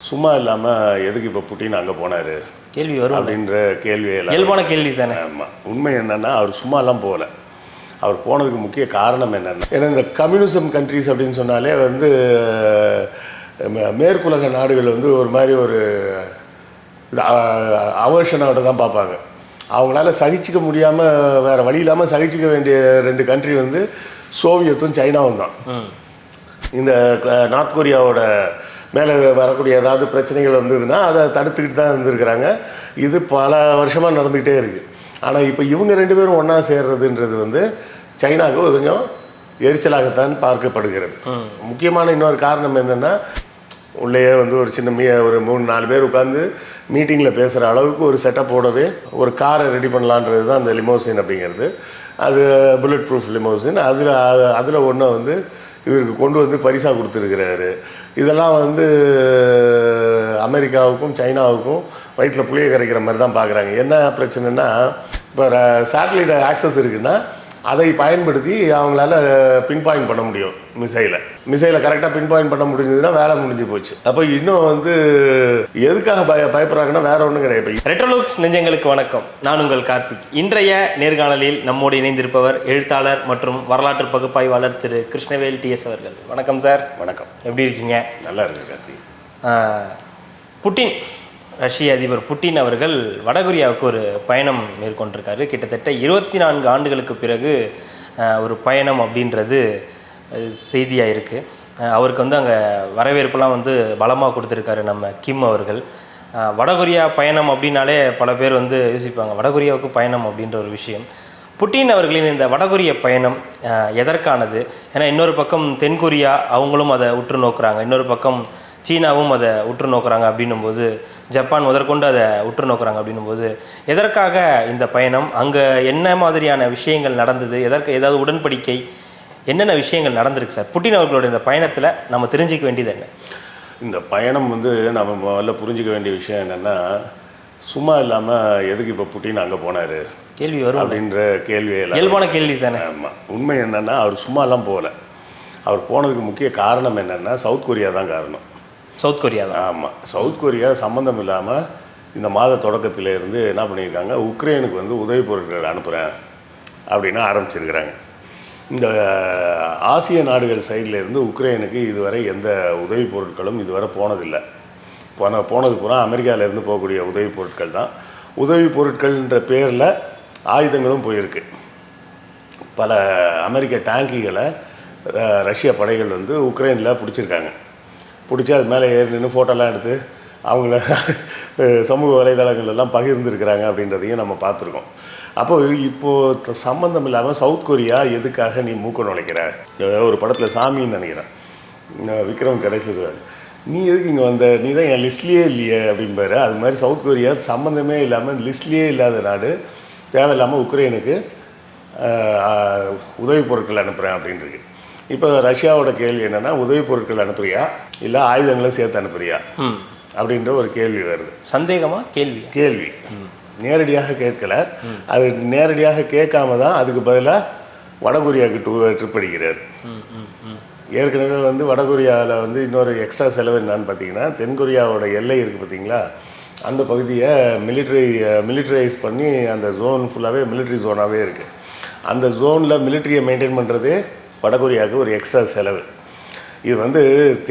சும்மா இல்லாமல் எதுக்கு இப்போ புட்டின் அங்கே போனார் கேள்வி வரும் அப்படின்ற கேள்வியெல்லாம் இயல்பான கேள்வி தானே. ஆமாம், உண்மை என்னென்னா அவர் சும்மாலாம் போகல. அவர் போனதுக்கு முக்கிய காரணம் என்னென்னா, ஏன்னா இந்த கம்யூனிசம் கண்ட்ரிஸ் அப்படின்னு சொன்னாலே வந்து மேற்குலக நாடுகள் வந்து ஒரு மாதிரி ஒரு அவர்ஷனோட தான் பார்ப்பாங்க. அவங்களால சகிச்சிக்க முடியாமல் வேறு வழி இல்லாமல் சகிச்சிக்க வேண்டிய ரெண்டு கண்ட்ரி வந்து சோவியத்தும் சைனாவும் தான். இந்த நார்த் கொரியாவோட மேலே வரக்கூடிய ஏதாவது பிரச்சனைகள் வந்ததுன்னா அதை தடுத்துக்கிட்டு தான் இருந்திருக்கிறாங்க. இது பல வருஷமாக நடந்துக்கிட்டே இருக்குது. ஆனால் இப்போ இவங்க ரெண்டு பேரும் ஒன்றா சேர்றதுன்றது வந்து சைனாவுக்கு கொஞ்சம் எரிச்சலாகத்தான் பார்க்கப்படுகிறது. முக்கியமான இன்னொரு காரணம் என்னென்னா, உள்ளேயே வந்து ஒரு சின்ன ஒரு 3-4 பேர் உட்காந்து மீட்டிங்கில் பேசுகிற அளவுக்கு ஒரு செட்டப்போடவே ஒரு காரை ரெடி பண்ணலான்றது தான் அந்த லிமோசின் அப்படிங்கிறது. அது புல்லட் ப்ரூஃப் லிமோசின். அதில் ஒன்று வந்து இவருக்கு கொண்டு வந்து பரிசாக கொடுத்துருக்கிறாரு. இதெல்லாம் வந்து அமெரிக்காவுக்கும் சைனாவுக்கும் வயிற்றில் புளியை கரைக்கிற மாதிரி தான் பார்க்குறாங்க. என்ன பிரச்சனைனா, இப்போ சேட்டலைட் ஆக்சஸ் இருக்குன்னா அதை பயன்படுத்தி அவங்களால பின் பாயிண்ட் பண்ண முடியும். மிசைலை கரெக்டாக பின் பாயிண்ட் பண்ண முடிஞ்சதுன்னா வேலை முடிஞ்சு போச்சு. அப்போ இன்னும் வந்து எதுக்காக பயப்படுறாங்கன்னா வேற ஒன்றும் கிடையாது. ரெட்ரோலுக்ஸ் நெஞ்சங்களுக்கு வணக்கம். நான் உங்கள் கார்த்திக். இன்றைய நேர்காணலில் நம்மோடு இணைந்திருப்பவர் எழுத்தாளர் மற்றும் வரலாற்று பகுப்பாய்வாளர் திரு கிருஷ்ணவேல் டிஎஸ் அவர்கள். வணக்கம் சார். வணக்கம். எப்படி இருக்கீங்க? நல்லா இருக்கு கார்த்திக். புட்டின், ரஷ்ய அதிபர் புட்டின் அவர்கள் வடகொரியாவுக்கு ஒரு பயணம் மேற்கொண்டிருக்காரு. கிட்டத்தட்ட 24 ஆண்டுகளுக்கு பிறகு ஒரு பயணம் அப்படின்றது செய்தியாக இருக்குது. அவருக்கு வந்து அங்கே வரவேற்பெல்லாம் வந்து பலமாக கொடுத்துருக்காரு நம்ம கிம் அவர்கள். வடகொரியா பயணம் அப்படின்னாலே பல பேர் வந்து யோசிப்பாங்க, வடகொரியாவுக்கு பயணம் அப்படின்ற ஒரு விஷயம். புட்டின் அவர்களின் இந்த வடகொரிய பயணம் எதற்கானது? ஏன்னா இன்னொரு பக்கம் தென்கொரியா அவங்களும் அதை உற்று நோக்குறாங்க, இன்னொரு பக்கம் சீனாவும் அதை உற்று நோக்குறாங்க. அப்படின்னும்போது ஜப்பான் முதற்கொண்டு அதை உற்று நோக்குறாங்க. அப்படின்னும்போது எதற்காக இந்த பயணம், அங்கே என்ன மாதிரியான விஷயங்கள் நடந்தது, ஏதாவது உடன்படிக்கை, என்னென்ன விஷயங்கள் நடந்திருக்கு சார் புட்டின் அவர்களோட இந்த பயணத்தில் நம்ம தெரிஞ்சிக்க வேண்டியது என்ன? இந்த பயணம் வந்து நம்ம முதல்ல புரிஞ்சிக்க வேண்டிய விஷயம் என்னென்னா, சும்மா இல்லாமல் எதுக்கு இப்போ புட்டின் அங்கே போனார் கேள்வி வரும் அப்படின்ற கேள்வியெல்லாம் இயல்பான கேள்வி தானே. ஆமாம், உண்மை என்னென்னா அவர் சும்மாலாம் போகல. அவர் போனதுக்கு முக்கிய காரணம் என்னென்னா சவுத் கொரியா தான் காரணம். சவுத் கொரியா தான். ஆமாம், சவுத் கொரியா சம்மந்தம் இல்லாமல் இந்த மாத தொடக்கத்திலேருந்து என்ன பண்ணியிருக்காங்க, உக்ரைனுக்கு வந்து உதவி பொருட்கள் அனுப்புகிறேன் அப்படின்னு ஆரம்பிச்சிருக்கிறாங்க. இந்த ஆசிய நாடுகள் சைட்லேருந்து உக்ரைனுக்கு இதுவரை எந்த உதவி பொருட்களும் இதுவரை போனதில்லை. போனது பூரா அமெரிக்காவிலேருந்து போகக்கூடிய உதவி பொருட்கள் தான். உதவி பொருட்கள்ன்ற பேரில் ஆயுதங்களும் போயிருக்கு. பல அமெரிக்க டேங்கிகளை ரஷ்ய படைகள் வந்து உக்ரைனில் பிடிச்சிருக்காங்க. பிடிச்சி அது மேலே ஏறி நின்று ஃபோட்டோலாம் எடுத்து அவங்கள சமூக வலைதளங்கள்லாம் பகிர்ந்துருக்கிறாங்க அப்படின்றதையும் நம்ம பார்த்துருக்கோம். அப்போ இப்போது சம்மந்தம் இல்லாமல் சவுத் கொரியா எதுக்காக நீ மூக்க நுழைக்கிற? ஒரு படத்தில் சாமின்னு நினைக்கிறேன், விக்ரம் கடைசிடுவார், நீ எதுக்கு இங்கே வந்த, நீ தான் என் லிஸ்ட்லேயே இல்லையே அப்படின்பாரு. அது மாதிரி சவுத் கொரியா சம்மந்தமே இல்லாமல் லிஸ்ட்லேயே இல்லாத நாடு தேவையில்லாமல் உக்ரைனுக்கு உதவி பொருட்கள் அனுப்புகிறேன் அப்படின்றது. இப்போ ரஷ்யாவோட கேள்வி என்னென்னா, உதவி பொருட்கள் அனுப்புறியா இல்லை ஆயுதங்களை சேர்த்து அனுப்புறியா அப்படின்ற ஒரு கேள்வி வருது. சந்தேகமாக கேள்வி நேரடியாக கேட்கல. அது நேரடியாக கேட்காம தான் அதுக்கு பதிலாக வடகொரியாவுக்கு ட்ரிப் அடிக்கிறார். ஏற்கனவே வந்து வடகொரியாவில் வந்து இன்னொரு எக்ஸ்ட்ரா செலவு என்னான்னு பார்த்தீங்கன்னா, தென்கொரியாவோட எல்லை இருக்குது பார்த்தீங்களா, அந்த பகுதியை மிலிட்ரைஸ் பண்ணி அந்த ஜோன் ஃபுல்லாகவே மிலிட்ரி ஜோனாகவே இருக்குது. அந்த ஜோனில் மிலிட்ரியை மெயின்டைன் பண்ணுறதே வடகொரியாவுக்கு ஒரு எக்ஸ்ட்ரா செலவு. இது வந்து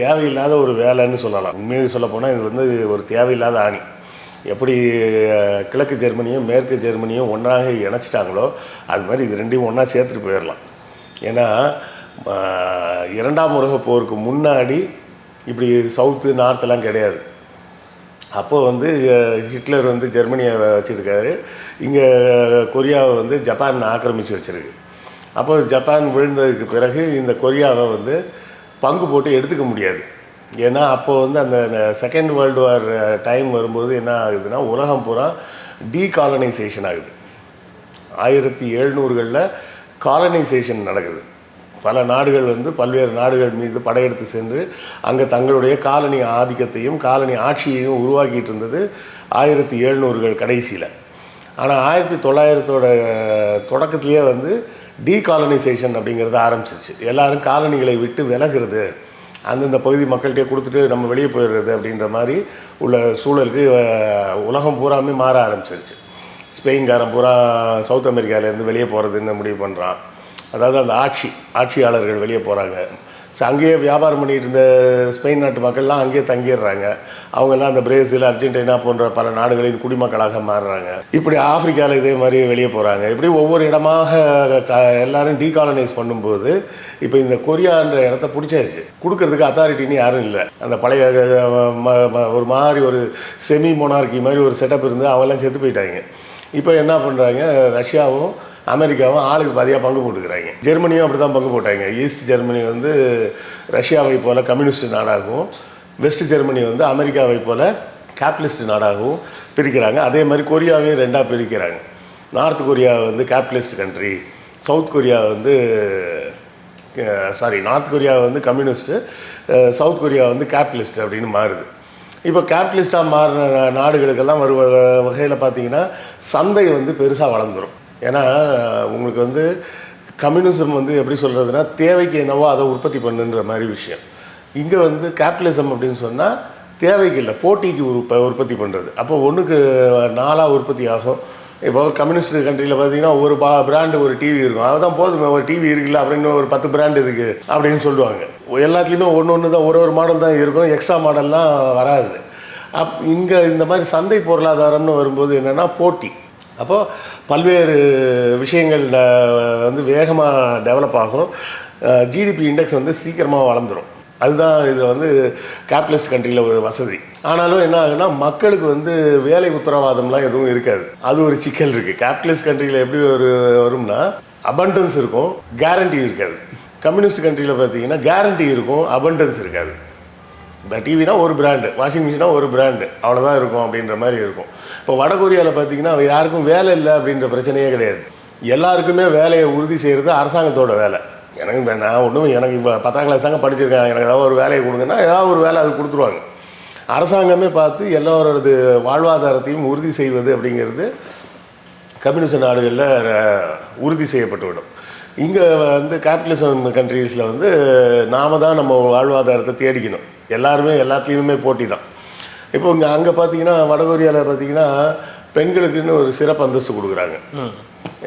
தேவையில்லாத ஒரு வேலைன்னு சொல்லலாம். உண்மையாக சொல்லப்போனால் இது வந்து ஒரு தேவையில்லாத ஆணி. எப்படி கிழக்கு ஜெர்மனியும் மேற்கு ஜெர்மனியும் ஒன்றாக இணைச்சிட்டாங்களோ அது மாதிரி இது ரெண்டையும் ஒன்றா சேர்த்துட்டு போயிடலாம். ஏன்னா இரண்டாம் உலகப் போருக்கு முன்னாடி இப்படி சவுத்து நார்த்தெல்லாம் கிடையாது. அப்போது வந்து ஹிட்லர் வந்து ஜெர்மனியை வச்சுருக்காரு, இங்கே கொரியாவை வந்து ஜப்பான் ஆக்கிரமித்து வச்சுருக்கு. அப்போ ஜப்பான் விழுந்ததுக்கு பிறகு இந்த கொரியாவை வந்து பங்கு போட்டு எடுத்துக்க முடியாது. ஏன்னா அப்போது வந்து அந்த செகண்ட் வேர்ல்டு வார் டைம் வரும்போது என்ன ஆகுதுன்னா, உலகம் பூரா டீகாலனைசேஷன் ஆகுது. 1700களில் காலனைசேஷன் நடக்குது. பல நாடுகள் வந்து பல்வேறு நாடுகள் மீது படையெடுத்து சென்று அங்கே தங்களுடைய காலனி ஆதிக்கத்தையும் காலனி ஆட்சியையும் உருவாக்கிட்டு இருந்தது 1700கள் கடைசியில். ஆனால் 1900 தொடக்கத்திலேயே வந்து டீகாலனைசேஷன் அப்படிங்கிறது ஆரம்பிச்சிருச்சு. எல்லோரும் காலனிகளை விட்டு விலகிறது அந்தந்த பகுதி மக்கள்கிட்டே கொடுத்துட்டு நம்ம வெளியே போயிடுறது அப்படின்ற மாதிரி உள்ள சூழலுக்கு உலகம் பூராமே மாற ஆரம்பிச்சிருச்சு. ஸ்பெயின்காரன் பூரா சவுத் அமெரிக்காவிலேருந்து வெளியே போகிறதுன்னு முடிவு பண்ணுறான். அதாவது அந்த ஆட்சியாளர்கள் வெளியே போகிறாங்க. ஸோ அங்கேயே வியாபாரம் பண்ணிட்டு இருந்த ஸ்பெயின் நாட்டு மக்கள்லாம் அங்கேயே தங்கிடுறாங்க. அவங்கெல்லாம் அந்த பிரேசில், அர்ஜென்டினா போன்ற பல நாடுகளின் குடிமக்களாக மாறுறாங்க. இப்படி ஆப்பிரிக்காவில் இதே மாதிரி வெளியே போகிறாங்க. இப்படி ஒவ்வொரு இடமாக எல்லாரும் டீகாலனைஸ் பண்ணும்போது இப்போ இந்த கொரியான்ற இடத்த பிடிச்சாச்சு. கொடுக்கறதுக்கு அத்தாரிட்டின்னு யாரும் இல்லை. அந்த பழைய ஒரு மாதிரி ஒரு செமி மொனார்கி மாதிரி ஒரு செட்டப் இருந்து அவங்கெல்லாம் செத்து போயிட்டாங்க. இப்போ என்ன பண்ணுறாங்க, ரஷ்யாவும் அமெரிக்காவும் ஆளுக்கு பாதியாக பங்கு போட்டுக்கிறாங்க. ஜெர்மனியும் அப்படி தான் பங்கு போட்டாங்க. ஈஸ்ட் ஜெர்மனி வந்து ரஷ்யாவை போல் கம்யூனிஸ்ட் நாடாகவும், வெஸ்ட் ஜெர்மனி வந்து அமெரிக்காவை போல் கேபிட்டலிஸ்ட் நாடாகவும் பிரிக்கிறாங்க. அதே மாதிரி கொரியாவையும் ரெண்டாக பிரிக்கிறாங்க. நார்த் கொரியா வந்து கேபிட்டலிஸ்ட் கண்ட்ரி, சவுத் கொரியா வந்து நார்த் கொரியா வந்து கம்யூனிஸ்ட்டு, சவுத் கொரியா வந்து கேபிட்டலிஸ்ட் அப்படின்னு மாறுது. இப்போ கேபிட்டலிஸ்ட்டாக மாறின நாடுகளுக்கெல்லாம் வரும் வகையில் பார்த்திங்கன்னா சந்தை வந்து பெருசாக வளர்ந்துடும். ஏன்னா உங்களுக்கு வந்து கம்யூனிசம் வந்து எப்படி சொல்கிறதுனா தேவைக்கு என்னவோ அதை உற்பத்தி பண்ணுன்ற மாதிரி விஷயம். இங்கே வந்து கேபிட்டலிசம் அப்படின்னு சொன்னால் தேவைக்கு இல்லை, போட்டிக்கு உற்பத்தி பண்ணுறது. அப்போ ஒன்றுக்கு 4 உற்பத்தி ஆகும். இப்போ கம்யூனிஸ்ட் கண்ட்ரியில் பார்த்தீங்கன்னா ஒரு பிராண்டு ஒரு டிவி இருக்கும். அதுதான் போதுமே, ஒரு டிவி இருக்குல்ல அப்படின்னு ஒரு 10 பிராண்டு இதுக்கு அப்படின்னு சொல்லுவாங்க. எல்லாத்துலேயுமே ஒன்று தான், ஒரு மாடல் தான் இருக்கும், எக்ஸ்ட்ரா மாடல்லாம் வராது. இங்கே இந்த மாதிரி சந்தை பொருளாதாரம்னு வரும்போது என்னென்னா போட்டி. அப்போது பல்வேறு விஷயங்கள் வந்து வேகமாக டெவலப் ஆகும். ஜிடிபி இண்டெக்ஸ் வந்து சீக்கிரமாக வளர்ந்துடும். அதுதான் இது வந்து கேபிட்டலிஸ்ட் கண்ட்ரியில் ஒரு வசதி. ஆனாலும் என்ன ஆகுன்னா மக்களுக்கு வந்து வேலை உத்தரவாதம்லாம் எதுவும் இருக்காது. அது ஒரு சிக்கல் இருக்குது. கேபிட்டலிஸ்ட் கண்ட்ரியில் எப்படி வரும்னா அபண்டன்ஸ் இருக்கும், கேரண்டி இருக்காது. கம்யூனிஸ்ட் கண்ட்ரியில் பார்த்தீங்கன்னா கேரண்டி இருக்கும், அபண்டன்ஸ் இருக்காது. இப்போ டிவினா ஒரு பிராண்டு, வாஷிங் மிஷினா ஒரு பிராண்டு, அவ்வளோதான் இருக்கும் அப்படின்ற மாதிரி இருக்கும். இப்போ வடகொரியாவில் பார்த்தீங்கன்னா யாருக்கும் வேலை இல்லை அப்படின்ற பிரச்சனையே கிடையாது. எல்லாருக்குமே வேலையை உறுதி செய்கிறது அரசாங்கத்தோட வேலை. நான் எனக்கு இப்போ 10ஆம் கிளாஸ் தாங்க படிச்சிருக்கேன், எனக்கு ஏதாவது ஒரு வேலையை கொடுங்கன்னா ஏதாவது ஒரு வேலை அது கொடுத்துருவாங்க. அரசாங்கமே பார்த்து எல்லோரது வாழ்வாதாரத்தையும் உறுதி செய்வது அப்படிங்கிறது கம்யூனிஸ்ட் நாடுகளில் உறுதி செய்யப்பட்டுவிடும். இங்கே வந்து கேபிட்டலிசம் கண்ட்ரீஸில் வந்து நாம தான் நம்ம வாழ்வாதாரத்தை தேடிக்கணும். எல்லாருமே எல்லாத்துலேயுமே போட்டி தான். இப்போ இங்கே அங்கே பார்த்தீங்கன்னா வடகொரியாவில் பார்த்தீங்கன்னா பெண்களுக்குன்னு ஒரு சிறப்பு அந்தஸ்து கொடுக்குறாங்க.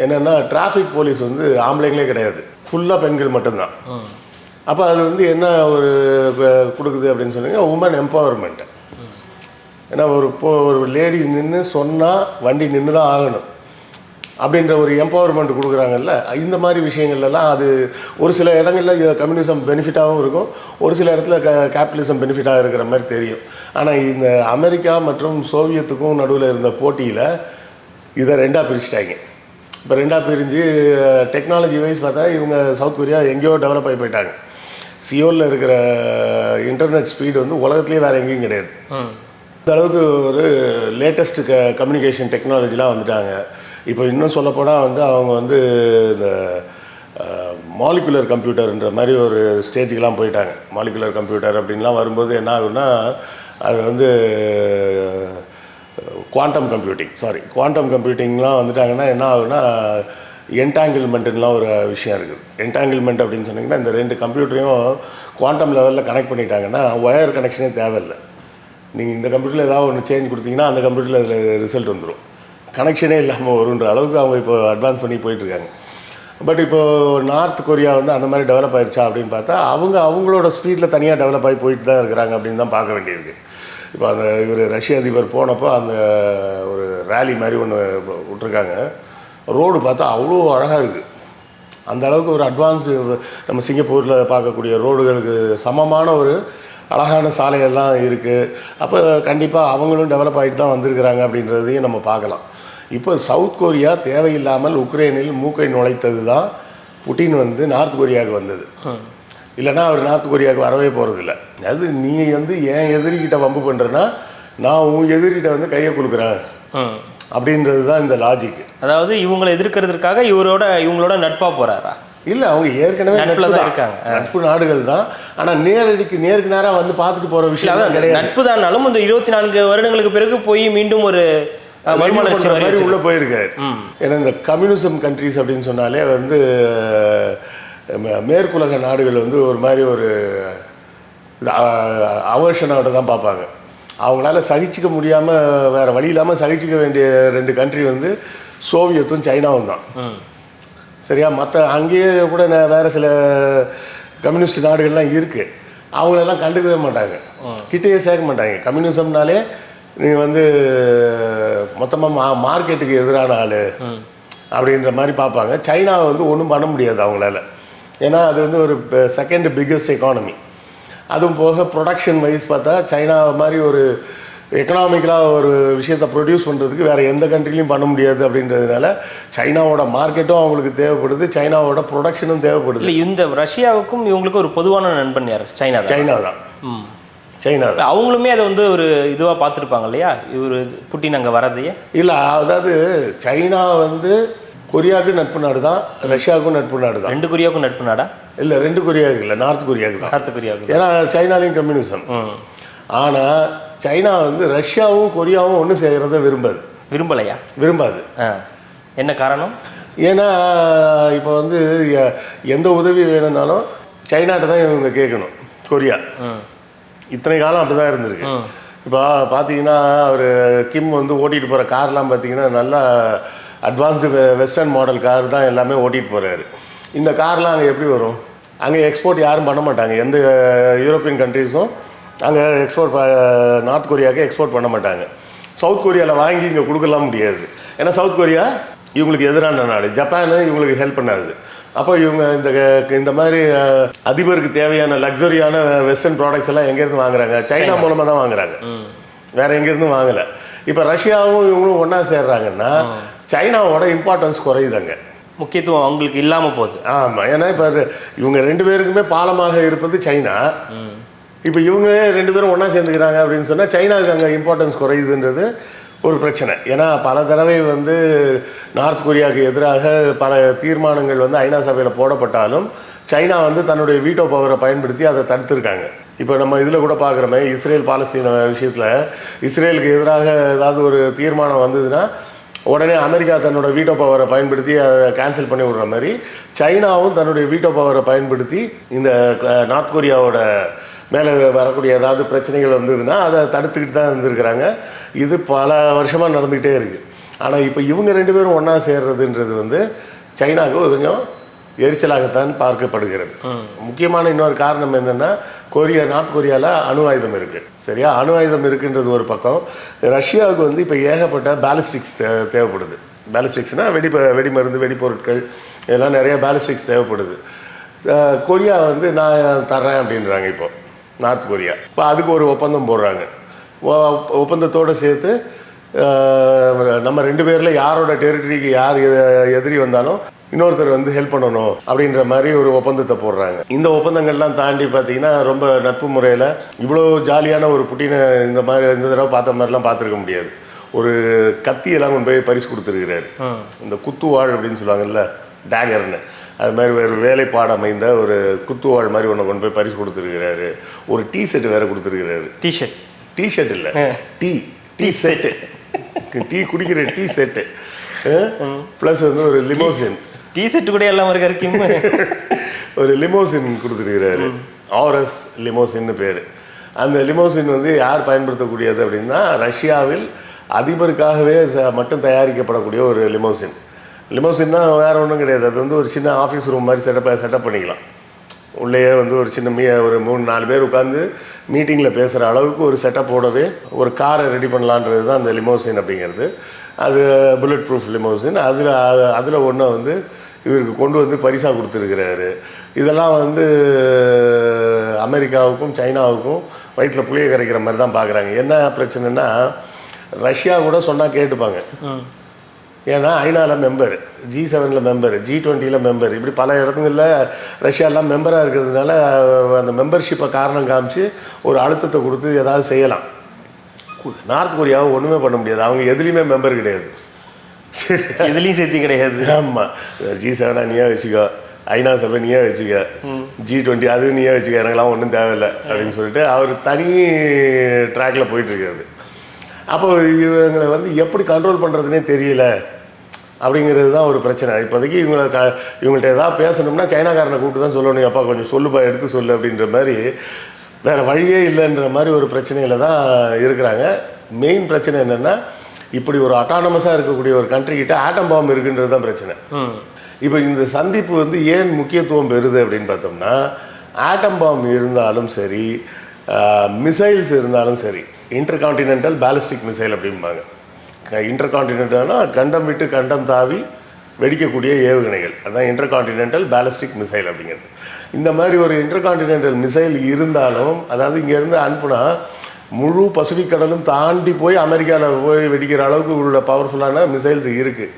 என்னென்னா டிராஃபிக் போலீஸ் வந்து ஆம்பளைங்களே கிடையாது, ஃபுல்லாக பெண்கள் மட்டும்தான். அப்போ அது வந்து என்ன ஒரு கொடுக்குது அப்படின்னு சொன்னீங்கன்னா உமன் எம்பவர்மெண்ட். ஏன்னா ஒரு லேடி நின்று சொன்னால் வண்டி நின்று தான் ஆகணும் அப்படின்ற ஒரு எம்பவர்மெண்ட் கொடுக்குறாங்கல்ல. இந்த மாதிரி விஷயங்கள்லாம் அது ஒரு சில இடங்களில் கம்யூனிசம் பெனிஃபிட்டாகவும் இருக்கும், ஒரு சில இடத்துல கேபிட்டலிசம் பெனிஃபிட்டாக இருக்கிற மாதிரி தெரியும். ஆனால் இந்த அமெரிக்கா மற்றும் சோவியத்துக்கும் நடுவில் இருந்த போட்டியில் இதை ரெண்டாக பிரிச்சுட்டாங்க. இப்போ ரெண்டாக பிரிஞ்சு டெக்னாலஜி வைஸ் பார்த்தா இவங்க சவுத் கொரியா எங்கேயோ டெவலப் ஆகி போயிட்டாங்க. சியோலில் இருக்கிற இன்டர்நெட் ஸ்பீடு வந்து உலகத்துலேயே வேறு எங்கேயும் கிடையாது. இந்த அளவுக்கு ஒரு லேட்டஸ்ட் கம்யூனிகேஷன் டெக்னாலஜிலாம் வந்துட்டாங்க. இப்போ இன்னும் சொல்லப்போனால் வந்து அவங்க வந்து இந்த மாலிகுலர் கம்ப்யூட்டர்ன்ற மாதிரி ஒரு ஸ்டேஜுக்கெலாம் போயிட்டாங்க. மாலிகுலர் கம்ப்யூட்டர் அப்படின்லாம் வரும்போது என்ன ஆகுன்னா அது வந்து குவாண்டம் கம்ப்யூட்டிங்லாம் வந்துட்டாங்கன்னா என்ன ஆகுன்னா என்டாங்கிள்மெண்ட்டுலாம் ஒரு விஷயம் இருக்குது. என்டாங்கிள்மெண்ட் அப்படின்னு சொன்னிங்கன்னா இந்த 2 கம்ப்யூட்டரையும் குவாண்டம் லெவலில் கனெக்ட் பண்ணிட்டாங்கன்னா ஒயர் கனெக்ஷனே தேவையில்லை. நீங்கள் இந்த கம்ப்யூட்டரில் ஏதாவது ஒன்று சேஞ்ச் கொடுத்தீங்கன்னா அந்த கம்ப்யூட்டரில் அதில் ரிசல்ட் வந்துடும். கனெக்ஷனே இல்லாமல் வருன்ற அளவுக்கு அவங்க இப்போ அட்வான்ஸ் பண்ணி போயிட்டுருக்காங்க. பட் இப்போது நார்த் கொரியா வந்து அந்த மாதிரி டெவலப் ஆயிடுச்சா அப்படின்னு பார்த்தா அவங்களோட ஸ்பீடில் தனியாக டெவலப் ஆகி போயிட்டு தான் இருக்கிறாங்க அப்படின்னு தான் பார்க்க வேண்டியிருக்கு. இப்போ அந்த ரஷ்ய அதிபர் போனப்போ அந்த ஒரு ரேலி மாதிரி ஒன்று விட்ருக்காங்க. ரோடு பார்த்தா அவ்வளோ அழகாக இருக்குது. அந்த அளவுக்கு ஒரு அட்வான்ஸ்டு நம்ம சிங்கப்பூரில் பார்க்கக்கூடிய ரோடுகளுக்கு சமமான ஒரு அழகான சாலையெல்லாம் இருக்குது. அப்போ கண்டிப்பாக அவங்களும் டெவலப் ஆகிட்டு தான் வந்திருக்கிறாங்க அப்படின்றதையும் நம்ம பார்க்கலாம். இப்போ சவுத் கொரியா தேவையில்லாமல் உக்ரைனில் மூக்கை நுழைத்தது தான் புட்டின் வந்து நார்த் கொரியாவுக்கு வந்தது. இல்லைனா அவர் நார்த் கொரியாவுக்கு வரவே போகிறதில்ல. அது நீ வந்து என் எதிரிகிட்ட வம்பு பண்ணுறேன்னா நான் உன் எதிரிகிட்ட வந்து கையை கொடுக்குறேன் அப்படின்றது தான் இந்த லாஜிக். அதாவது இவங்களை எதிர்க்கிறதுக்காக இவங்களோட நட்பாக போகிறாரா? இல்லை, அவங்க ஏற்கனவே நட்பில் தான் இருக்காங்க. நட்பு நாடுகள் தான். ஆனால் நேருக்கு நேராக வந்து பார்த்துட்டு போகிற விஷயம் கிடையாது. நட்பு தானாலும் இந்த 24 வருடங்களுக்கு பிறகு போய் மீண்டும் ஒரு மறுமலர்ச்சி மாதிரி உள்ளே போயிருக்காரு. ஏன்னா இந்த கம்யூனிசம் கண்ட்ரிஸ் அப்படின்னு சொன்னாலே வந்து மேற்குலக நாடுகள் வந்து ஒரு மாதிரி ஒரு அவர்ஷனோட தான் பார்ப்பாங்க. அவங்களால சகிச்சிக்க முடியாமல் வேறு வழி இல்லாமல் சகிச்சிக்க வேண்டிய 2 கண்ட்ரி வந்து சோவியத்தும் சைனாவும் தான். சரியா? மற்ற அங்கேயே கூட வேறு சில கம்யூனிஸ்ட் நாடுகள்லாம் இருக்குது. அவங்களெல்லாம் கண்டுக்கவே மாட்டாங்க, கிட்டேயே சேர்க்க மாட்டாங்க. கம்யூனிசம்னாலே நீ வந்து மொத்தமாக மார்க்கெட்டுக்கு எதிரான ஆள் அப்படின்ற மாதிரி பார்ப்பாங்க. சைனாவை வந்து ஒன்றும் பண்ண முடியாது அவங்களால. ஏன்னா அது வந்து ஒரு செகண்ட் பிக்கஸ்ட் எக்கானமி. அதுவும் போக ப்ரொடக்ஷன் வைஸ் பார்த்தா சைனா மாதிரி ஒரு எக்கனாமிக்கலாக ஒரு விஷயத்தை ப்ரொடியூஸ் பண்ணுறதுக்கு வேறு எந்த கண்ட்ரிலையும் பண்ண முடியாது. அப்படின்றதுனால சைனாவோட மார்க்கெட்டும் அவங்களுக்கு தேவைப்படுது, சைனாவோட ப்ரொடக்ஷனும் தேவைப்படுது. இல்லை, இந்த ரஷ்யாவுக்கும் இவங்களுக்கும் ஒரு பொதுவான நண்பன் யார்? சைனா தான். சைனா தான். சைனா தான். அவங்களுமே அதை வந்து ஒரு இதுவாக பார்த்துருப்பாங்க இல்லையா, இவர் புட்டின் அங்கே வரதையே? இல்லை, அதாவது சைனா வந்து கொரியாவுக்கு நட்பு நாடு தான், ரஷ்யாவுக்கும் நட்பு நாடு தான். 2 கொரியாவுக்கும் நட்பு நாடா? இல்லை, 2 கொரியாவுக்கு இல்லை, நார்த் கொரியாவுக்கு தான். நார்த் கொரியாவுக்கு. ஏன்னா சைனாலையும் கம்யூனிசம். ஆனால் சைனா வந்து ரஷ்யாவும் கொரியாவும் ஒன்று செய்கிறத விரும்பலையா? விரும்பாது. என்ன காரணம்? ஏன்னா இப்போ வந்து எந்த உதவி வேணும்னாலும் சைனாட்ட தான் இவங்க கேட்கணும். கொரியா இத்தனை காலம் அப்படி தான் இருந்திருக்கு. இப்போ பார்த்தீங்கன்னா அவர் கிம் வந்து ஓட்டிகிட்டு போகிற கார்லாம் பார்த்தீங்கன்னா நல்லா அட்வான்ஸ்டு வெஸ்டர்ன் மாடல் கார் தான் எல்லாமே ஓட்டிகிட்டு போகிறாரு. இந்த கார்லாம் அங்கே எப்படி வரும்? அங்கே எக்ஸ்போர்ட் யாரும் பண்ண மாட்டாங்க. எந்த யூரோப்பியன் கண்ட்ரீஸும் அங்கே எக்ஸ்போர்ட் நார்த் கொரியாவுக்கு எக்ஸ்போர்ட் பண்ண மாட்டாங்க. சவுத் கொரியாவில் வாங்கி இங்கே கொடுக்கலாம் முடியாது. ஏன்னா சவுத் கொரியா இவங்களுக்கு எதிரான நாடு. ஜப்பானு இவங்களுக்கு ஹெல்ப் பண்ணாது. அப்போ இவங்க இந்த மாதிரி அதிபருக்கு தேவையான லக்ஸரியான வெஸ்டர்ன் ப்ராடக்ட்ஸ் எல்லாம் எங்கேருந்து வாங்குறாங்க? சைனா மூலமாக தான் வாங்குறாங்க, வேறு எங்கேருந்தும் வாங்கலை. இப்போ ரஷ்யாவும் இவங்களும் ஒன்றா சேர்றாங்கன்னா சைனாவோட இம்பார்ட்டன்ஸ் குறையுதாங்க, முக்கியத்துவம் அவங்களுக்கு இல்லாமல் போகுது. ஆமாம். ஏன்னா இப்போ இவங்க 2 பேருக்குமே பாலமாக இருப்பது சைனா. இப்போ இவங்க 2 பேரும் ஒன்றா சேர்ந்துக்கிறாங்க அப்படின்னு சொன்னால் சைனாவுக்கு அங்கே இம்பார்ட்டன்ஸ் குறையுதுன்றது ஒரு பிரச்சனை. ஏன்னா பல தடவை வந்து நார்த் கொரியாவுக்கு எதிராக பல தீர்மானங்கள் வந்து ஐநா சபையில் போடப்பட்டாலும் சைனா வந்து தன்னுடைய வீட்டோ பவரை பயன்படுத்தி அதை தடுத்துருக்காங்க. இப்போ நம்ம இதில் கூட பார்க்குறோமே, இஸ்ரேல் பாலஸ்தீன விஷயத்தில் இஸ்ரேலுக்கு எதிராக ஏதாவது ஒரு தீர்மானம் வந்ததுன்னா உடனே அமெரிக்கா தன்னோட வீட்டோ பவரை பயன்படுத்தி அதை கேன்சல் பண்ணி விடுற மாதிரி சைனாவும் தன்னுடைய வீட்டோ பவரை பயன்படுத்தி இந்த நார்த் கொரியாவோட மேலே வரக்கூடிய ஏதாவது பிரச்சனைகள் வந்ததுன்னா அதை தடுத்துக்கிட்டு தான் இருந்திருக்கிறாங்க. இது பல வருஷமாக நடந்துக்கிட்டே இருக்குது. ஆனால் இப்போ இவங்க 2 பேரும் ஒன்றா சேர்றதுன்றது வந்து சைனாவுக்கு கொஞ்சம் எரிச்சலாகத்தான் பார்க்கப்படுகிறது. முக்கியமான இன்னொரு காரணம் என்னென்னா, நார்த் கொரியாவில் அணு ஆயுதம் இருக்குது. சரியா? அணு ஆயுதம் இருக்குன்றது ஒரு பக்கம். ரஷ்யாவுக்கு வந்து இப்போ ஏகப்பட்ட பேலிஸ்டிக்ஸ் தேவைப்படுது. பேலிஸ்டிக்ஸ்னால் வெடிமருந்து, வெடிப்பொருட்கள், இதெல்லாம் நிறைய பேலிஸ்டிக்ஸ் தேவைப்படுது. கொரியா வந்து நான் தர்றேன் அப்படின்றாங்க இப்போ நார்த் கொரியா. இப்போ அதுக்கு ஒரு ஒப்பந்தம் போடுறாங்க. ஒப்பந்தத்தோடு சேர்த்து நம்ம 2 பேரில் யாரோட டெரிட்டரிக்கு யார் எதிரி வந்தாலும் இன்னொருத்தர் வந்து ஹெல்ப் பண்ணணும் அப்படின்ற மாதிரி ஒரு ஒப்பந்தத்தை போடுறாங்க. இந்த ஒப்பந்தங்கள்லாம் தாண்டி பார்த்தீங்கன்னா ரொம்ப நட்பு முறையில் இவ்வளோ ஜாலியான ஒரு புட்டினை இந்த தடவை பார்த்த மாதிரிலாம் பார்த்துருக்க முடியாது. ஒரு கத்தியெல்லாம் கொண்டு போய் பரிசு கொடுத்துருக்கிறாரு. இந்த குத்துவாள் அப்படின்னு சொல்லுவாங்கல்ல, டேகர்னு, அது மாதிரி ஒரு வேலைப்பாடு அமைந்த ஒரு குத்துவாள் மாதிரி ஒன்று கொண்டு போய் பரிசு கொடுத்துருக்கிறாரு. ஒரு டீ-ஷர்ட் வேறு கொடுத்துருக்கிறாரு. டீ-ஷர்ட் இல்லை, டீ செட்டு, டீ குடிக்கிற டீ-ஷர்ட்டு ப்ளஸ் வந்து ஒரு லிமோசின். டீ-ஷர்ட் கூட எல்லாம் இருக்காரு. ஒரு லிமோசின் கொடுத்துருக்கிறாரு. ஆர்எஸ் லிமோசின்னு பேர். அந்த லிமோசின் வந்து யார் பயன்படுத்தக்கூடியது அப்படின்னா, ரஷ்யாவில் அதிபருக்காகவே மட்டும் தயாரிக்கப்படக்கூடிய ஒரு லிமோசின். லிமோசின்னா வேறு ஒன்றும் கிடையாது. அது வந்து ஒரு சின்ன ஆஃபீஸ் ரூம் மாதிரி செட்டப் பண்ணிக்கலாம். உள்ளேயே வந்து ஒரு சின்ன ஒரு 3-4 பேர் உட்காந்து மீட்டிங்கில் பேசுகிற அளவுக்கு ஒரு செட்டப்போடவே ஒரு காரை ரெடி பண்ணலான்றது தான் அந்த லிமோசின் அப்படிங்கிறது. அது புல்லட் ப்ரூஃப் லிமோசின். அதில் ஒன்றை வந்து இவருக்கு கொண்டு வந்து பரிசாக கொடுத்துருக்கிறாரு. இதெல்லாம் வந்து அமெரிக்காவுக்கும் சைனாவுக்கும் வயிற்றில் புளியை கரைக்கிற மாதிரி தான் பார்க்குறாங்க. என்ன பிரச்சனைனா, ரஷ்யா கூட சொன்னால் கேட்டுப்பாங்க. ஏன்னா ஐநாவில் member, G7 member, G20 member, இப்படி பல இடத்துங்களில் ரஷ்யாலாம் மெம்பராக இருக்கிறதுனால அந்த மெம்பர்ஷிப்பை காரணம் காமிச்சு ஒரு அழுத்தத்தை கொடுத்து ஏதாவது செய்யலாம். நார்த் கொரியாவை ஒன்றுமே பண்ண முடியாது. அவங்க எதுலேயுமே மெம்பர் கிடையாது. சரி, எதுலேயும் சேர்த்து கிடையாது. ஆமாம், G7 நீயே வச்சுக்கோ, ஐநா சபை நீயே வச்சுக்க, G20 அது நீயே வச்சுக்க, எனக்கெல்லாம் ஒன்றும் தேவையில்லை அப்படின்னு சொல்லிட்டு அவர் தனி ட்ராக்கில் போயிட்டுருக்காரு. அப்போ இவங்களை வந்து எப்படி கண்ட்ரோல் பண்ணுறதுனே தெரியல அப்படிங்கிறது தான் ஒரு பிரச்சனை. இப்போதைக்கு இவங்கள்ட்ட எதாவது பேசணும்னா சைனாக்காரனை கூப்பிட்டு தான் சொல்லணும். அப்பா கொஞ்சம் சொல்லுப்பா, எடுத்து சொல்லு அப்படின்ற மாதிரி வேறு வழியே இல்லைன்ற மாதிரி ஒரு பிரச்சனையில் தான் இருக்கிறாங்க. மெயின் பிரச்சனை என்னென்னா, இப்படி ஒரு அட்டானமஸாக இருக்கக்கூடிய ஒரு கண்ட்ரிக்கிட்ட ஆட்டம் பாம்பு இருக்குன்றது தான் பிரச்சனை. இப்போ இந்த சந்திப்பு வந்து ஏன் முக்கியத்துவம் பெறுது அப்படின்னு பார்த்தோம்னா, ஆட்டம் பாம்பு இருந்தாலும் சரி, மிசைல்ஸ் இருந்தாலும் சரி, இன்டர்கான்டினென்டல் பேலிஸ்டிக் மிசைல் அப்படிம்பாங்க. இன்டர்கான்டினென்டல்னா கண்டம் விட்டு கண்டம் தாவி வெடிக்கக்கூடிய ஏவுகணைகள், அதுதான் இன்டர்கான்டினென்டல் பேலிஸ்டிக் மிசைல் அப்படிங்கிறது. இந்த மாதிரி ஒரு இன்டர்கான்டினென்டல் மிசைல் இருந்தாலும், அதாவது இங்கேருந்து அனுப்புனா முழு பசிபிக் கடலும் தாண்டி போய் அமெரிக்காவில் போய் வெடிக்கிற அளவுக்கு உள்ள பவர்ஃபுல்லான மிசைல்ஸ் இருக்குது.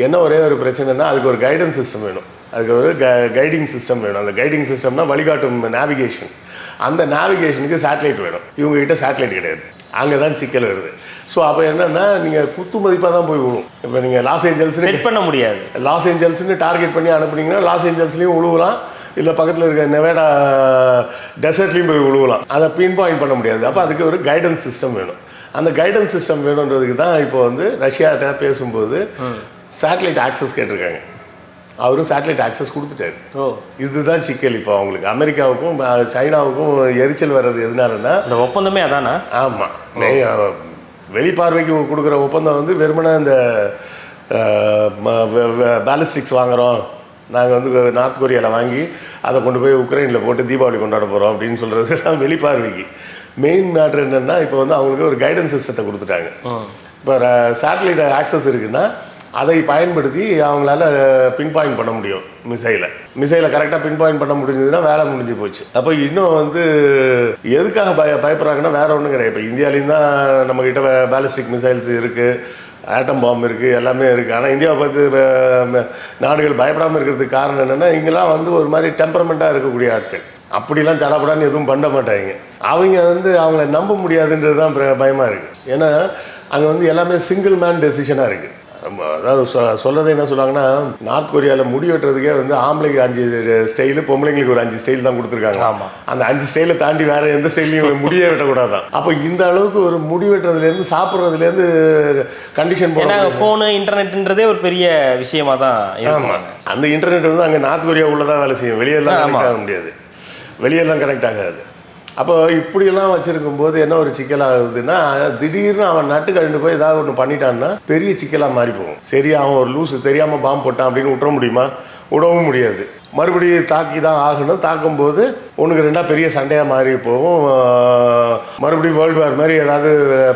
என்ன ஒரே ஒரு பிரச்சனைனா, அதுக்கு ஒரு கைடன்ஸ் சிஸ்டம் வேணும், அதுக்கு ஒரு கைடிங் சிஸ்டம் வேணும். அந்த கைடிங் சிஸ்டம்னா வழிகாட்டும் நேவிகேஷன். அந்த நேவிகேஷனுக்கு சேட்டலைட் வேணும். இவங்ககிட்ட சேட்டலைட் கிடையாது. அங்கே தான் சிக்கல் வருது. ஸோ அப்போ என்னென்னா, நீங்கள் குத்து மதிப்பாக தான் போய் விழுவும். இப்போ நீங்கள் லாஸ் ஏஞ்சல்ஸ் செட் பண்ண முடியாது. லாஸ் ஏஞ்சல்ஸ்னு டார்கெட் பண்ணி அனுப்புனீங்கன்னா லாஸ் ஏஞ்சல்ஸ்லேயும் உழுவலாம், இல்லை பக்கத்தில் இருக்க நெவேடா டெசர்ட்லேயும் போய் விழுவலாம். அதை பின் பாயிண்ட் பண்ண முடியாது. அப்போ அதுக்கு ஒரு கைடன்ஸ் சிஸ்டம் வேணும். அந்த கைடன்ஸ் சிஸ்டம் வேணுன்றதுக்கு தான் இப்போ வந்து ரஷ்யாட்ட பேசும்போது சேட்டலைட் ஆக்சஸ் கேட்டிருக்காங்க. அவரும் சேட்டலைட் ஆக்சஸ் கொடுத்துட்டாரு. இதுதான் சிக்கல். இப்போ அவங்களுக்கு அமெரிக்காவுக்கும் சைனாவுக்கும் எரிச்சல் வர்றது எதுனாலன்னா, இந்த ஒப்பந்தமே அதானா? ஆமாம், வெளிப்பார்வைக்கு கொடுக்குற ஒப்பந்தம் வந்து வெறுமனே இந்த பேலிஸ்டிக்ஸ் வாங்குகிறோம், நாங்கள் வந்து நார்த் கொரியாவில் வாங்கி அதை கொண்டு போய் உக்ரைனில் போட்டு தீபாவளி கொண்டாட போகிறோம் அப்படின்னு சொல்கிறது வெளிப்பார்வைக்கு. மெயின் மேட்ரு என்னென்னா, இப்போ வந்து அவங்களுக்கு ஒரு கைடன்ஸ் சிஸ்டத்தை கொடுத்துட்டாங்க. இப்போ சேட்டலைட் ஆக்சஸ் இருக்குன்னா அதை பயன்படுத்தி அவங்களால பின் பாயிண்ட் பண்ண முடியும். மிசைலை கரெக்டாக பின் பாயிண்ட் பண்ண முடிஞ்சதுன்னா வேலை முடிஞ்சு போச்சு. அப்போ இன்னும் வந்து எதுக்காக பயப்படுறாங்கன்னா வேற ஒன்றும் கிடையாது. இப்போ இந்தியாவிலேயும் தான் நம்மக்கிட்ட பேலிஸ்டிக் மிசைல்ஸ் இருக்குது, ஆட்டம் பாம்பு இருக்குது, எல்லாமே இருக்குது. ஆனால் இந்தியாவை பார்த்து நாடுகள் பயப்படாமல் இருக்கிறதுக்கு காரணம் என்னென்னா, இங்கெல்லாம் வந்து ஒரு மாதிரி டெம்பரமெண்ட்டாக இருக்கக்கூடிய ஆட்கள். அப்படிலாம் சடப்படான்னு எதுவும் பண்ண மாட்டாங்க. அவங்க வந்து அவங்கள நம்ப முடியாதுன்றது தான் பயமாக இருக்குது. ஏன்னா அங்கே வந்து எல்லாமே சிங்கிள் மேன் டெசிஷனாக இருக்குது. அதாவது சொல்கிறது என்ன சொல்லுவாங்கன்னா, நார்த் கொரியாவில் முடி வெட்டுறதுக்கே வந்து ஆம்பளைக்கு 5 ஸ்டைலு, பொம்பளைங்களுக்கு ஒரு 5 ஸ்டைல் தான் கொடுத்துருக்காங்க. அந்த 5 ஸ்டைலை தாண்டி வேறு எந்த ஸ்டைலையும் முடியே வெட்டக்கூடாதான். அப்போ இந்த அளவுக்கு ஒரு முடி வெட்டுறதுலேருந்து சாப்பிட்றதுலேருந்து கண்டிஷன் போடுறாங்க. ஃபோனு இன்டர்நெட்ன்றதே ஒரு பெரிய விஷயமா தான். ஆமாம், அந்த இன்டர்நெட் வந்து அங்கே நார்த் கொரியா உள்ளதான் வேலை செய்யும், வெளியெல்லாம் கனெக்ட் ஆக முடியாது, வெளியெல்லாம் கனெக்ட் ஆகாது. அப்போ இப்படியெல்லாம் வச்சுருக்கும்போது என்ன ஒரு சிக்கலாகுதுன்னா, திடீர்னு அவன் நட்டு கழிந்து போய் ஏதாவது ஒன்று பண்ணிட்டான்னா பெரிய சிக்கலாக மாறி போகும். சரி, அவன் ஒரு லூஸு தெரியாமல் பாம்பு போட்டான் அப்படின்னு விட்டுற முடியுமா? விடவும் முடியாது. மறுபடியும் தாக்கி தான் ஆகணும். தாக்கும்போது ஒன்றுக்கு 2 பெரிய சண்டையாக மாறி போகும். மறுபடியும் வேர்ல்டு வார் மாதிரி ஏதாவது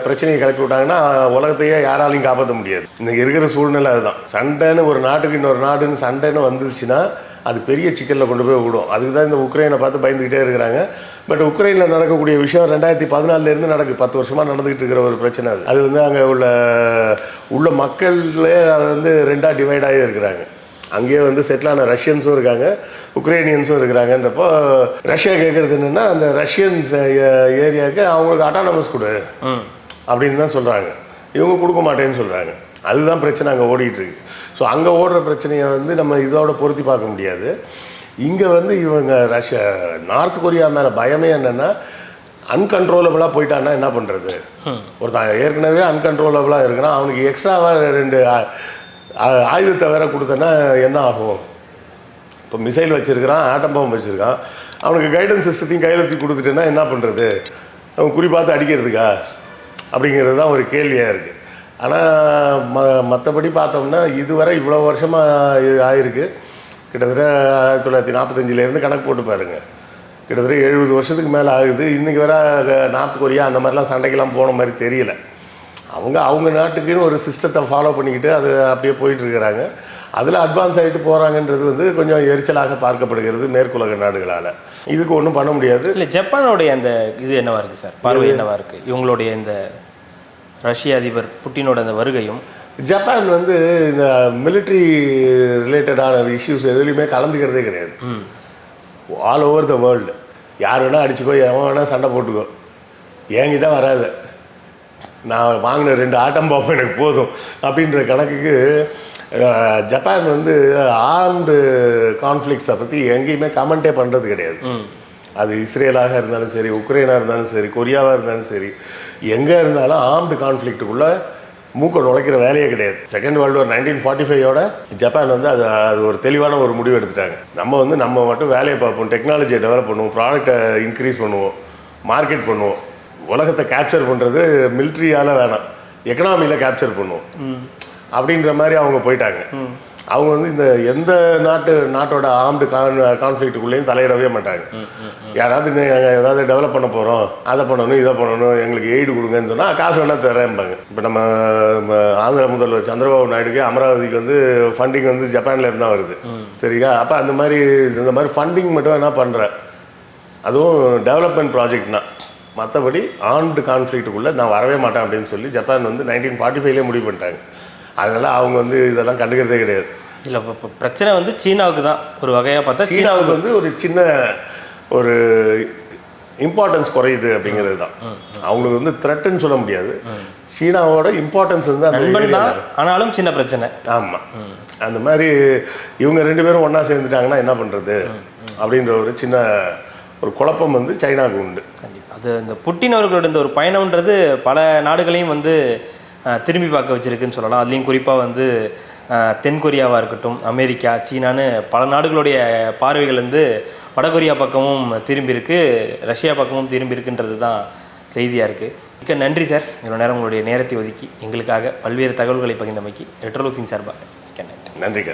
பிரச்சனையை கிளப்பி விட்டாங்கன்னா உலகத்தையே யாராலையும் காப்பாற்ற முடியாது. இன்றைக்கி இருக்கிற சூழ்நிலை அதுதான். சண்டைன்னு ஒரு நாட்டுக்கு இன்னொரு நாடுன்னு சண்டைன்னு வந்துச்சுன்னா அது பெரிய சிக்கலில் கொண்டு போய் விடும். அதுக்கு தான் இந்த உக்ரைனை பார்த்து பயந்துக்கிட்டே இருக்கிறாங்க. பட் உக்ரைனில் நடக்கக்கூடிய விஷயம் 2014 நடக்கு, 10 வருஷமாக நடந்துக்கிட்டு இருக்கிற ஒரு பிரச்சனை. அது வந்து அங்கே உள்ள மக்களே வந்து 2 டிவைட் ஆகி இருக்கிறாங்க. அங்கேயே வந்து செட்டிலான ரஷ்யன்ஸும் இருக்காங்க, உக்ரைனியன்ஸும் இருக்கிறாங்கன்றப்போ ரஷ்யா கேட்குறது என்னென்னா, அந்த ரஷ்யன்ஸ் ஏரியாவுக்கு அவங்களுக்கு அட்டானமஸ் கொடு அப்படின்னு தான் சொல்கிறாங்க. இவங்க கொடுக்க மாட்டேன்னு சொல்கிறாங்க. அதுதான் பிரச்சனை அங்கே ஓடிட்டுருக்கு. ஸோ அங்கே ஓடுற பிரச்சனையை வந்து நம்ம இதோட பொருத்தி பார்க்க முடியாது. இங்கே வந்து இவங்க நார்த் கொரியா மேலே பயமே என்னென்னா, அன்கண்ட்ரோலபிளாக போயிட்டான்னா என்ன பண்ணுறது? ஒருத்தன் ஏற்கனவே அன்கண்ட்ரோலபிளாக இருக்குன்னா அவனுக்கு எக்ஸ்ட்ராவாக 2 ஆயுதத்தை வேற கொடுத்தேன்னா என்ன ஆகும்? இப்போ மிசைல் வச்சுருக்கிறான், ஆட்டம் பாம்பு வச்சுருக்கான், அவனுக்கு கைடன்ஸ் சிஸ்டத்தையும் கையில் வச்சு கொடுத்துட்டேன்னா என்ன பண்ணுறது? அவன் குறிப்பார்த்து அடிக்கிறதுக்கா அப்படிங்கிறது தான் ஒரு கேள்வியாக இருக்குது. ஆனால் மற்றபடி பார்த்தோம்னா இதுவரை இவ்வளோ வருஷமாக ஆயிருக்கு. கிட்டத்தட்ட 1945 கணக்கு போட்டு பாருங்கள், கிட்டத்தட்ட 70 வருஷத்துக்கு மேலே ஆகுது. இன்றைக்கி வர நார்த் கொரியா அந்த மாதிரிலாம் சண்டைக்கெல்லாம் போன மாதிரி தெரியல. அவங்க நாட்டுக்குன்னு ஒரு சிஸ்டத்தை ஃபாலோ பண்ணிக்கிட்டு அது அப்படியே போயிட்டுருக்கிறாங்க. அதில் அட்வான்ஸ் ஆகிட்டு போகிறாங்கன்றது வந்து கொஞ்சம் எரிச்சலாக பார்க்கப்படுகிறது மேற்குலக நாடுகளால். இதுக்கு ஒன்றும் பண்ண முடியாது. இல்லை, ஜப்பானோடைய அந்த இது என்னவா இருக்குது சார், பார்வை என்னவா இருக்குது? இவங்களுடைய இந்த ரஷ்ய அதிபர் புட்டினோட அந்த வருகையும், ஜப்பான் வந்து இந்த மிலிட்ரி ரிலேட்டடான இஷ்யூஸ் எதுலையுமே கலந்துக்கிறதே கிடையாது. ஆல் ஓவர் த வேர்ல்டு யார் வேணால் அடிச்சுக்கோ, எவன் வேணால் சண்டை போட்டுக்கோ, என்கிட்ட வராது, நான் வாங்கின 2 ஆட்டம் பாம்பு எனக்கு போதும் அப்படின்ற கணக்குக்கு ஜப்பான் வந்து ஆர்ம்டு கான்ஃப்ளிக்ஸை பற்றி எங்கேயுமே கமெண்ட்டே பண்ணுறது கிடையாது. அது இஸ்ரேலாக இருந்தாலும் சரி, உக்ரைனாக இருந்தாலும் சரி, கொரியாவாக இருந்தாலும் சரி, எங்கே இருந்தாலும் ஆர்ம்டு கான்ஃப்ளிக்ட்டுக்குள்ளே மூக்க நுழைக்கிற வேலையே கிடையாது. செகண்ட் வேர்ல்டு வார் 1945 ஜப்பான் வந்து அது ஒரு தெளிவான ஒரு முடிவு எடுத்துட்டாங்க. நம்ம மட்டும் வேலையை பார்ப்போம், டெக்னாலஜியை டெவலப் பண்ணுவோம், ப்ராடக்டை இன்க்ரீஸ் பண்ணுவோம், மார்க்கெட் பண்ணுவோம். உலகத்தை கேப்சர் பண்ணுறது மிலிட்ரியால் வேணாம், எக்கனாமியில் கேப்சர் பண்ணுவோம் அப்படின்ற மாதிரி அவங்க போயிட்டாங்க. அவங்க வந்து இந்த எந்த நாட்டோட ஆர்ம்டு கான்ஃப்ளிக்ட்டுக்குள்ளேயும் தலையிடவே மாட்டாங்க. யாராவது ஏதாவது டெவலப் பண்ண போகிறோம், அதை பண்ணணும் இதை பண்ணணும், எங்களுக்கு எய்டு கொடுங்கன்னு சொன்னால் காசு வேணால் தரேன்பாங்க. இப்போ நம்ம ஆந்திர முதல்வர் சந்திரபாபு நாயுடுக்கு அமராவதிக்கு வந்து ஃபண்டிங் வந்து ஜப்பானில் இருந்தால் வருது. சரிங்களா? அப்போ அந்த மாதிரி ஃபண்டிங் மட்டும் என்ன பண்ணுறேன், அதுவும் டெவலப்மெண்ட் ப்ராஜெக்ட்னா. மற்றபடி ஆர்ம்டு கான்ஃப்ளிக்ட்டுக்குள்ளே நான் வரவே மாட்டேன் அப்படின்னு சொல்லி ஜப்பான் வந்து 1945லேயே முடிவு பண்ணிட்டாங்க. அதனால் அவங்க வந்து இதெல்லாம் கண்டுக்கிறதே கிடையாது. இல்லை, இப்போ பிரச்சனை வந்து சீனாவுக்கு தான் ஒரு வகையாக பார்த்தா. சீனாவுக்கு வந்து ஒரு சின்ன ஒரு இம்பார்ட்டன்ஸ் குறையுது அப்படிங்கிறது தான். அவங்களுக்கு வந்து த்ரெட்டுன்னு சொல்ல முடியாது. சீனாவோட இம்பார்ட்டன்ஸ் வந்து நண்பன் தான், ஆனாலும் சின்ன பிரச்சனை. ஆமாம், அந்த மாதிரி இவங்க 2 பேரும் ஒன்றா சேர்ந்துட்டாங்கன்னா என்ன பண்ணுறது அப்படின்ற ஒரு சின்ன ஒரு குழப்பம் வந்து சைனாவுக்கு உண்டு. கண்டிப்பாக அது இந்த புட்டின் அவர்களோட இந்த ஒரு பயணம்ன்றது பல நாடுகளையும் வந்து திரும்பி பார்க்க வச்சுருக்குன்னு சொல்லலாம். அதுலேயும் குறிப்பாக வந்து தென்கொரியாவாக இருக்கட்டும், அமெரிக்கா, சீனான்னு பல நாடுகளுடைய பார்வைகள் வந்து வடகொரியா பக்கமும் திரும்பியிருக்கு, ரஷ்யா பக்கமும் திரும்பியிருக்குன்றது தான் செய்தியாக இருக்குது. மிக்க நன்றி சார், இவ்வளோ நேரம் உங்களுடைய நேரத்தை ஒதுக்கி எங்களுக்காக பல்வேறு தகவல்களை பகிர்ந்தமைக்கு ரெட்ரோலுக்ஸின் சார்பாக மிக்க நன்றி. நன்றி.